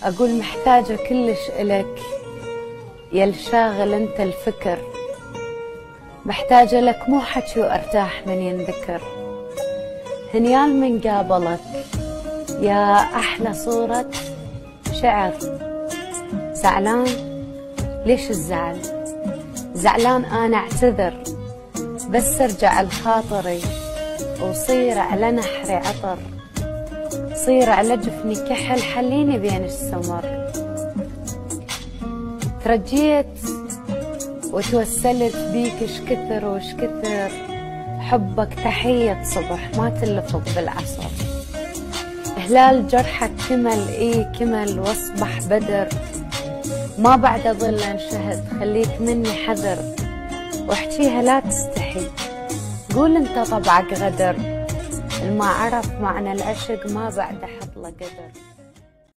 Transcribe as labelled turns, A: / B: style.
A: أقول محتاجة كلش إلك يا الشاغل أنت الفكر، محتاجة لك مو حكي وأرتاح من ينذكر. هنيال من قابلك يا أحلى صورة شعر. زعلان؟ ليش الزعل؟ زعلان أنا أعتذر، بس ارجع لخاطري وصير على نحري عطر، صير على جفني كحل حليني بين السمر. ترجيت وتوسلت بيك شكثر وشكثر، حبك تحية صبح ما تلفظ بالعصر. هلال جرحك كمل كمل واصبح بدر، ما بعد ظل انشهد خليك مني حذر. واحكيها لا تستحي، قول انت طبعك غدر، الما عرف معنى العشق ما بعد حط له قدر.